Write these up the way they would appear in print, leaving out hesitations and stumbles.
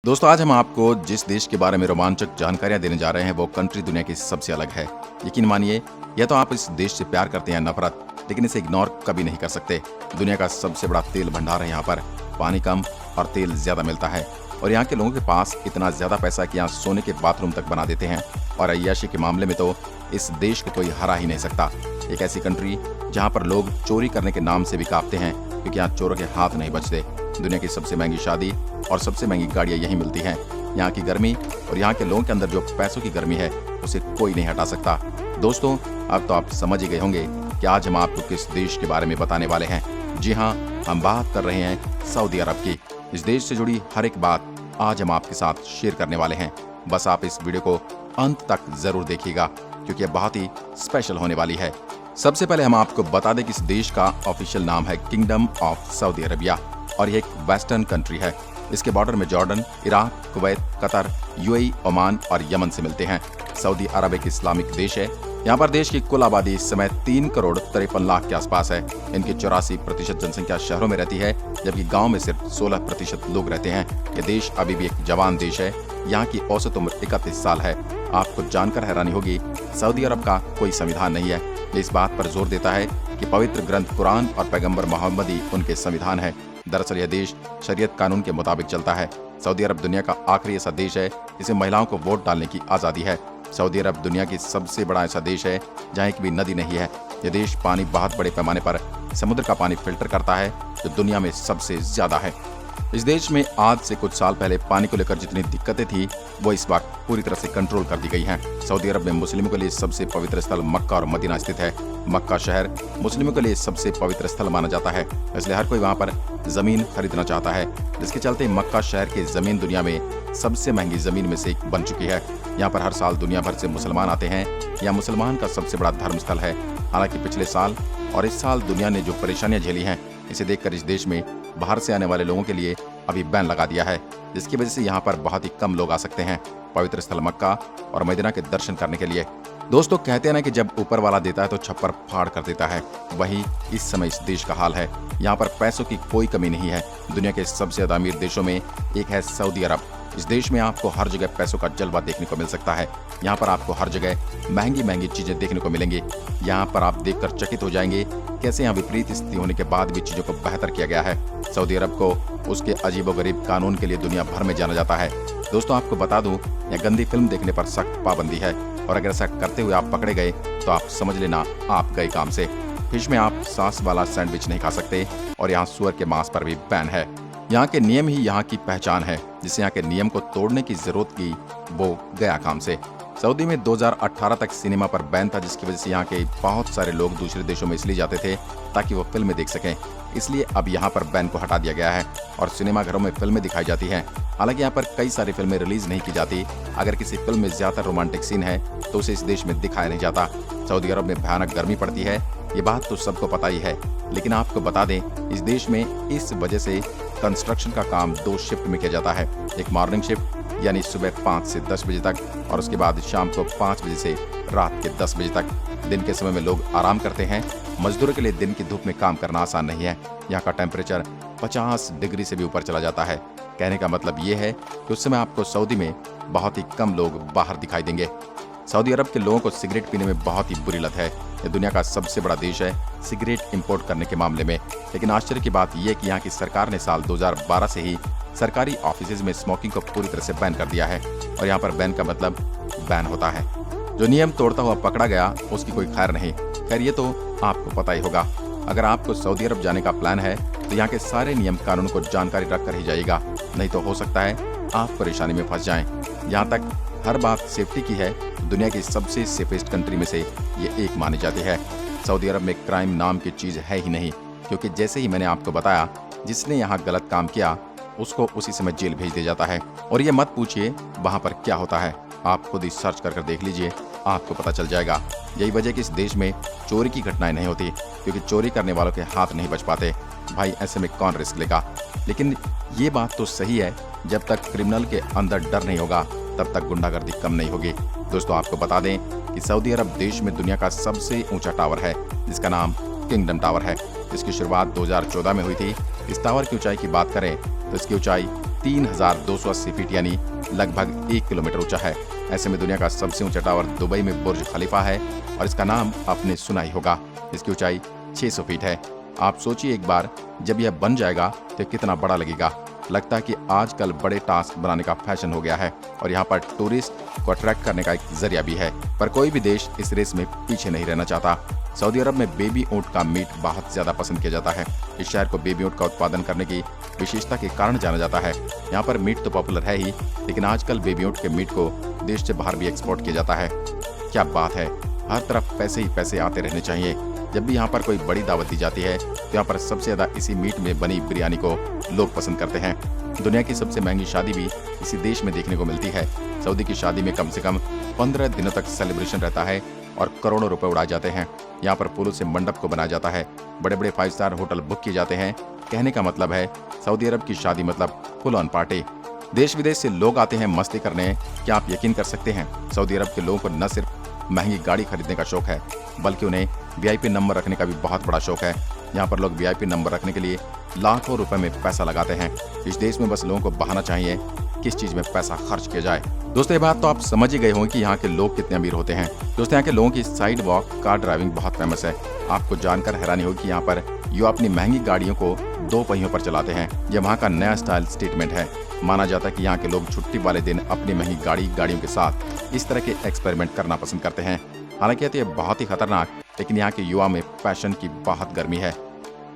दोस्तों आज हम आपको जिस देश के बारे में रोमांचक जानकारियां देने जा रहे हैं वो कंट्री दुनिया की सबसे अलग है। यकीन मानिए या तो आप इस देश से प्यार करते हैं नफरत, लेकिन इसे इग्नोर कभी नहीं कर सकते। दुनिया का सबसे बड़ा तेल भंडार है यहाँ पर। पानी कम और तेल ज्यादा मिलता है और यहाँ के लोगों के पास इतना ज्यादा पैसा कि यहाँ सोने के बाथरूम तक बना देते हैं। और अय्याशी के मामले में तो इस देश को कोई हरा ही नहीं सकता। एक ऐसी कंट्री जहाँ पर लोग चोरी करने के नाम से भी कांपते हैं, क्योंकि यहाँ चोरों के हाथ नहीं बचते। दुनिया की सबसे महंगी शादी और सबसे महंगी गाड़ियां यहीं मिलती हैं। यहाँ की गर्मी और यहाँ के लोगों के अंदर जो पैसों की गर्मी है उसे कोई नहीं हटा सकता। दोस्तों अब तो आप समझ ही गए होंगे कि आज हम आपको किस देश के बारे में बताने वाले हैं। जी हाँ, हम बात कर रहे हैं सऊदी अरब की। इस देश से जुड़ी हर एक बात आज हम आपके साथ शेयर करने वाले हैं। बस आप इस वीडियो को अंत तक जरूर देखिएगा, क्योंकि यह बहुत ही स्पेशल होने वाली है। सबसे पहले हम आपको बता दें कि इस देश का ऑफिशियल नाम है किंगडम ऑफ सऊदी अरबिया और ये एक वेस्टर्न कंट्री है। इसके बॉर्डर में Jordan, Iraq, Kuwait, Qatar, UAE, Oman और यमन से मिलते हैं। सऊदी अरब एक इस्लामिक देश है। यहाँ पर देश की कुल आबादी इस समय 3,53,00,000 के आसपास है। इनकी 84% जनसंख्या शहरों में रहती है, जबकि गाँव में सिर्फ 16% लोग रहते हैं। ये देश अभी भी एक जवान देश है। यहाँ की औसत उम्र 31 साल है। आपको जानकर हैरानी होगी, सऊदी अरब का कोई संविधान नहीं है। ये इस बात पर जोर देता है कि पवित्र ग्रंथ कुरान और पैगंबर मोहम्मद ही उनके संविधान है। दरअसल यह देश शरीयत कानून के मुताबिक चलता है। सऊदी अरब दुनिया का आखिरी ऐसा देश है जिसे महिलाओं को वोट डालने की आज़ादी है। सऊदी अरब दुनिया की सबसे बड़ा ऐसा देश है जहाँ एक भी नदी नहीं है। यह देश पानी बहुत बड़े पैमाने पर समुद्र का पानी फिल्टर करता है, जो दुनिया में सबसे ज्यादा है। इस देश में आज से कुछ साल पहले पानी को लेकर जितनी दिक्कतें थी वो इस वक्त पूरी तरह से कंट्रोल कर दी गई हैं। सऊदी अरब में मुस्लिमों के लिए सबसे पवित्र स्थल मक्का और मदीना स्थित है। मक्का शहर मुस्लिमों के लिए सबसे पवित्र स्थल माना जाता है, इसलिए हर कोई वहाँ पर जमीन खरीदना चाहता है, जिसके चलते मक्का शहर की जमीन दुनिया में सबसे महंगी जमीन में से एक बन चुकी है। यहाँ पर हर साल दुनिया भर से मुसलमान आते हैं। यह मुसलमान का सबसे बड़ा धर्म स्थल है। हालांकि पिछले साल और इस साल दुनिया ने जो परेशानियां झेली हैं, इसे देखकर इस देश में बाहर से आने वाले लोगों के लिए अभी बैन लगा दिया है, जिसकी वजह से यहाँ पर बहुत ही कम लोग आ सकते हैं पवित्र स्थल मक्का और मदीना के दर्शन करने के लिए। दोस्तों कहते हैं ना कि जब ऊपर वाला देता है तो छप्पर फाड़ कर देता है, वही इस समय इस देश का हाल है। यहाँ पर पैसों की कोई कमी नहीं है। दुनिया के सबसे ज्यादा अमीर देशों में एक है सऊदी अरब। इस देश में आपको हर जगह पैसों का जलवा देखने को मिल सकता है। यहाँ पर आपको हर जगह महंगी महंगी चीजें देखने को मिलेंगी। यहाँ पर आप देखकर चकित हो जाएंगे कैसे यहाँ विपरीत स्थिति होने के बाद भी चीजों को बेहतर किया गया है। सऊदी अरब को उसके अजीबोगरीब कानून के लिए दुनिया भर में जाना जाता है। दोस्तों आपको बता दूं, यह गंदी फिल्म देखने पर सख्त पाबंदी है और अगर ऐसा करते हुए आप पकड़े गए तो आप समझ लेना आप गए काम से। फिश में आप सॉस वाला सैंडविच नहीं खा सकते और यहाँ सुअर के मांस पर भी बैन है। यहाँ के नियम ही यहाँ की पहचान है। जिसे यहाँ के नियम को तोड़ने की जरूरत की वो गया काम से। सऊदी में 2018 तक सिनेमा पर बैन था, जिसकी वजह से यहाँ के बहुत सारे लोग दूसरे देशों में इसलिए जाते थे ताकि वो फिल्में देख सकें। इसलिए अब यहाँ पर बैन को हटा दिया गया है और सिनेमा घरों में फिल्में दिखाई जाती हैं। हालांकि यहाँ पर कई सारी फिल्में रिलीज नहीं की जाती। अगर किसी फिल्म में ज्यादा रोमांटिक सीन है तो उसे इस देश में दिखाया नहीं जाता। सऊदी अरब में भयानक गर्मी पड़ती है, ये बात तो सबको पता ही है, लेकिन आपको बता दें इस देश में इस वजह से कंस्ट्रक्शन का काम 2 शिफ्ट में किया जाता है। एक मॉर्निंग शिफ्ट यानी सुबह 5 से 10 बजे तक और उसके बाद शाम को 5 बजे से रात के 10 बजे तक। दिन के समय में लोग आराम करते हैं। मजदूरों के लिए दिन की धूप में काम करना आसान नहीं है। यहाँ का टेम्परेचर 50 डिग्री से भी ऊपर चला जाता है। कहने का मतलब ये है कि उस समय आपको सऊदी में बहुत ही कम लोग बाहर दिखाई देंगे। सऊदी अरब के लोगों को सिगरेट पीने में बहुत ही बुरी लत है। यह दुनिया का सबसे बड़ा देश है सिगरेट इंपोर्ट करने के मामले में। लेकिन आश्चर्य की बात यह कि यहाँ की सरकार ने साल 2012 से ही सरकारी ऑफिसेज में स्मोकिंग को पूरी तरह से बैन कर दिया है। और यहाँ पर बैन का मतलब बैन होता है। जो नियम तोड़ता हुआ पकड़ा गया उसकी कोई खैर नहीं। खैर ये तो आपको पता ही होगा। अगर आपको सऊदी अरब जाने का प्लान है तो यहाँ के सारे नियम कानून को जानकारी रख कर ही जाइएगा, नहीं तो हो सकता है आप परेशानी में फंस जाएं। यहाँ तक हर बात सेफ्टी की है, दुनिया की सबसे सेफेस्ट कंट्री में से ये एक मानी जाती है। सऊदी अरब में क्राइम नाम की चीज है ही नहीं, क्योंकि जैसे ही मैंने आपको बताया जिसने यहाँ गलत काम किया उसको उसी समय जेल भेज दिया जाता है। और ये मत पूछिए वहाँ पर क्या होता है, आप खुद ही सर्च कर देख लीजिए, आपको पता चल जाएगा। यही वजह कि इस देश में चोरी की घटनाएं नहीं होती, क्योंकि चोरी करने वालों के हाथ नहीं बच पाते। भाई ऐसे में कौन रिस्क लेगा। लेकिन ये बात तो सही है, जब तक क्रिमिनल के अंदर डर नहीं होगा तब तक गुंडागर्दी कम नहीं होगी। दोस्तों आपको बता दें कि सऊदी अरब देश में दुनिया का सबसे ऊंचा टावर है, जिसका नाम किंगडम टावर है। इसकी शुरुआत 2014 में हुई थी। इस टावर की ऊंचाई की बात करें तो इसकी ऊंचाई 3280 फीट यानी लगभग 1 किलोमीटर ऊंचा है। ऐसे में दुनिया का सबसे ऊंचा टावर दुबई में बुर्ज खलीफा है और इसका नाम आपने सुना ही होगा। इसकी ऊंचाई 600 फीट है। आप सोचिए एक बार जब यह बन जाएगा तो कितना बड़ा लगेगा। लगता है कि आजकल बड़े टास्क बनाने का फैशन हो गया है और यहाँ पर टूरिस्ट को अट्रैक्ट करने का एक जरिया भी है। पर कोई भी देश इस रेस में पीछे नहीं रहना चाहता। सऊदी अरब में बेबी ऊंट का मीट बहुत ज्यादा पसंद किया जाता है। इस शहर को बेबी ऊंट का उत्पादन करने की विशेषता के कारण जाना जाता है। यहाँ पर मीट तो पॉपुलर है ही, लेकिन आजकल बेबी ऊंट के मीट को देश से बाहर भी एक्सपोर्ट किया जाता है। क्या बात है, हर तरफ पैसे ही पैसे आते रहने चाहिए। जब भी यहाँ पर कोई बड़ी दावत दी जाती है तो यहाँ पर सबसे ज्यादा इसी मीट में बनी बिरयानी को लोग पसंद करते हैं। दुनिया की सबसे महंगी शादी भी इसी देश में देखने को मिलती है। सऊदी की शादी में कम से कम 15 दिनों तक सेलिब्रेशन रहता है और करोड़ों रुपए उड़ाए जाते हैं। यहाँ पर फूलों से मंडप को बनाया जाता है, बड़े बड़े 5 स्टार होटल बुक किए जाते हैं। कहने का मतलब है सऊदी अरब की शादी मतलब फुल ऑन पार्टी। देश विदेश से लोग आते हैं मस्ती करने। क्या आप यकीन कर सकते हैं, सऊदी अरब के लोगों को न सिर्फ महंगी गाड़ी खरीदने का शौक है, बल्कि उन्हें वीआईपी नंबर रखने का भी बहुत बड़ा शौक है। यहाँ पर लोग वीआईपी नंबर रखने के लिए लाखों रुपए में पैसा लगाते हैं। इस देश में बस लोगों को बहाना चाहिए किस चीज में पैसा खर्च किया जाए। दोस्तों ये बात तो आप समझ ही गए होंगे कि यहाँ के लोग कितने अमीर होते हैं। दोस्तों यहाँ के लोगों की साइड वॉक कार ड्राइविंग बहुत फेमस है। आपको जानकर हैरानी होगी कि यहाँ पर यो अपनी महंगी गाड़ियों को 2 पहियों पर चलाते हैं। यह वहाँ का नया स्टाइल स्टेटमेंट है। माना जाता है कि यहाँ के लोग छुट्टी वाले दिन अपनी महंगी गाड़ियों के साथ इस तरह के एक्सपेरिमेंट करना पसंद करते हैं। हालांकि ये बहुत ही खतरनाक, लेकिन यहाँ के युवा में पैशन की बहुत गर्मी है।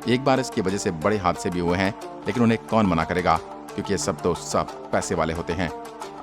एक बार इसकी वजह से बड़े हादसे भी हुए हैं, लेकिन उन्हें कौन मना करेगा, क्योंकि ये सब तो सब पैसे वाले होते हैं।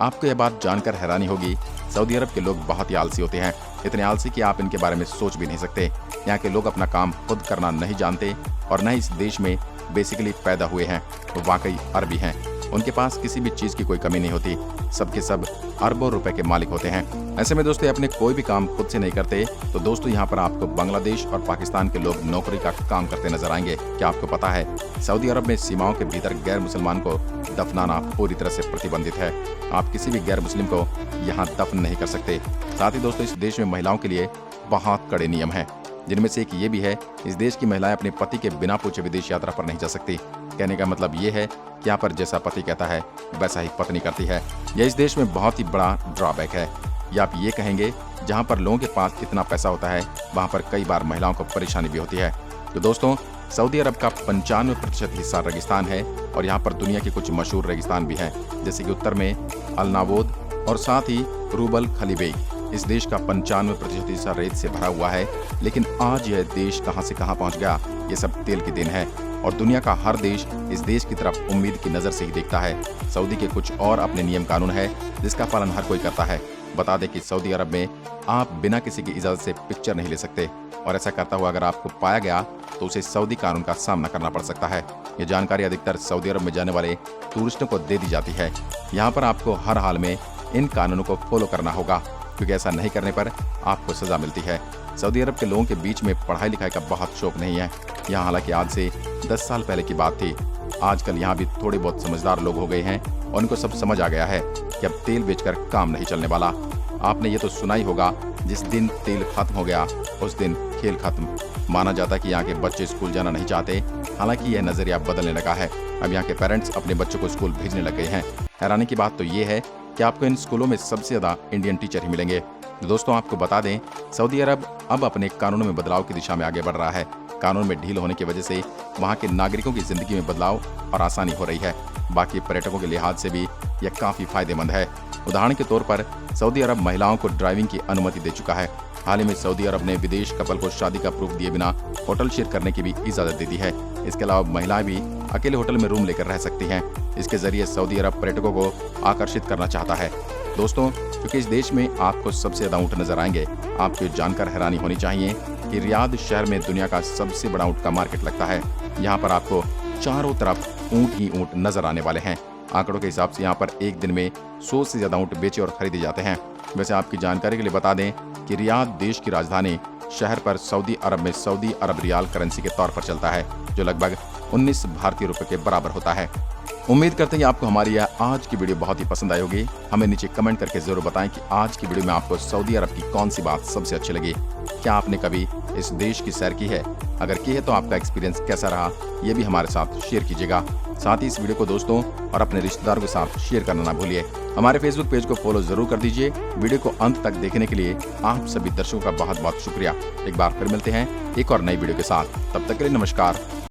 आपको यह बात जानकर हैरानी होगी, सऊदी अरब के लोग बहुत ही आलसी होते हैं। इतने आलसी कि आप इनके बारे में सोच भी नहीं सकते। यहाँ के लोग अपना काम खुद करना नहीं जानते और न इस देश में बेसिकली पैदा हुए हैं। वो वाकई अरबी हैं। उनके पास किसी भी चीज की कोई कमी नहीं होती। सबके सब अरबों रुपए के मालिक होते हैं। ऐसे में दोस्तों अपने कोई भी काम खुद से नहीं करते तो दोस्तों यहाँ पर आपको बांग्लादेश और पाकिस्तान के लोग नौकरी का काम करते नजर आएंगे। क्या आपको पता है सऊदी अरब में सीमाओं के भीतर गैर मुसलमान को दफनाना पूरी तरह से प्रतिबंधित है। आप किसी भी गैर मुस्लिम को यहाँ दफन नहीं कर सकते। साथ ही दोस्तों इस देश में महिलाओं के लिए बहुत कड़े नियम हैं, जिनमें से एक ये भी है इस देश की महिलाएं अपने पति के बिना पूछे विदेश यात्रा पर नहीं जा सकती। कहने का मतलब ये है कि यहाँ पर जैसा पति कहता है वैसा ही पत्नी करती है। यह इस देश में बहुत ही बड़ा ड्रॉबैक है। या आप ये कहेंगे जहाँ पर लोगों के पास इतना पैसा होता है वहाँ पर कई बार महिलाओं को परेशानी भी होती है। तो दोस्तों सऊदी अरब का 95% हिस्सा रेगिस्तान है और यहाँ पर दुनिया के कुछ मशहूर रेगिस्तान भी हैं, जैसे कि उत्तर में अल नावोद और साथ ही रूबल खलीबेग। इस देश का 95% हिस्सा रेत से भरा हुआ है, लेकिन आज यह देश कहां से कहां पहुंच गया, ये सब तेल की देन है और दुनिया का हर देश इस देश की तरफ उम्मीद की नजर से ही देखता है। सऊदी के कुछ और अपने नियम कानून है जिसका पालन हर कोई करता है। बता दें कि सऊदी अरब में आप बिना किसी की इजाजत से पिक्चर नहीं ले सकते और ऐसा करता हुआ अगर आपको पाया गया तो उसे सऊदी कानून का सामना करना पड़ सकता है। ये जानकारी अधिकतर सऊदी अरब में जाने वाले टूरिस्टों को दे दी जाती है। यहाँ पर आपको हर हाल में इन कानूनों को फॉलो करना होगा, क्योंकि ऐसा नहीं करने पर आपको सजा मिलती है। सऊदी अरब के लोगों के बीच में पढ़ाई लिखाई का बहुत शौक नहीं है। यहाँ हालांकि आज से 10 साल पहले की बात थी। आजकल यहाँ भी थोड़े बहुत समझदार लोग हो गए हैं और उनको सब समझ आ गया है कि अब तेल बेचकर काम नहीं चलने वाला। आपने ये तो सुना ही होगा, जिस दिन तेल खत्म हो गया उस दिन खेल खत्म। माना जाता है कि यहाँ के बच्चे स्कूल जाना नहीं चाहते, हालांकि यह नजरिया बदलने लगा है। अब यहाँ के पेरेंट्स अपने बच्चों को स्कूल भेजने लग गए हैं। हैरानी की बात तो ये है कि आपको इन स्कूलों में सबसे ज्यादा इंडियन टीचर ही मिलेंगे। दोस्तों आपको बता दें, सऊदी अरब अब अपने कानूनों में बदलाव की दिशा में आगे बढ़ रहा है। कानून में ढील होने की वजह से वहाँ के नागरिकों की जिंदगी में बदलाव और आसानी हो रही है। बाकी पर्यटकों के लिहाज से भी यह काफी फायदेमंद है। उदाहरण के तौर पर सऊदी अरब महिलाओं को ड्राइविंग की अनुमति दे चुका है। हाल ही में सऊदी अरब ने विदेश कपल को शादी का प्रूफ दिए बिना होटल शेयर करने की भी इजाजत दे दी है। इसके अलावा महिलाएं भी अकेले होटल में रूम लेकर रह सकती हैं। इसके जरिए सऊदी अरब पर्यटकों को आकर्षित करना चाहता है। दोस्तों क्योंकि इस देश में आपको सबसे ज्यादा ऊंट नजर आएंगे, आपको जानकर हैरानी होनी चाहिए कि रियाद शहर में दुनिया का सबसे बड़ा ऊंट का मार्केट लगता है। यहाँ पर आपको चारों तरफ ऊंट ही ऊंट नजर आने वाले हैं। आंकड़ों के हिसाब से यहाँ पर एक दिन में 100 से ज्यादा ऊंट बेचे और खरीदे जाते हैं। वैसे आपकी जानकारी के लिए बता दें कि रियाद देश की राजधानी शहर पर सऊदी अरब में सऊदी अरब रियाल करेंसी के तौर पर चलता है, जो लगभग 19 भारतीय रुपए के बराबर होता है। उम्मीद करते हैं कि आपको हमारी यह आज की वीडियो बहुत ही पसंद आई होगी। हमें नीचे कमेंट करके जरूर बताएं कि आज की वीडियो में आपको सऊदी अरब की कौन सी बात सबसे अच्छी लगी। क्या आपने कभी इस देश की सैर की है? अगर की है तो आपका एक्सपीरियंस कैसा रहा, ये भी हमारे साथ शेयर कीजिएगा। साथ ही इस वीडियो को दोस्तों और अपने रिश्तेदारों के साथ शेयर करना ना भूलिए। हमारे फेसबुक पेज को फॉलो जरूर कर दीजिए। वीडियो को अंत तक देखने के लिए आप सभी दर्शकों का बहुत बहुत शुक्रिया। एक बार फिर मिलते हैं एक और नई वीडियो के साथ। तब तक के लिए नमस्कार।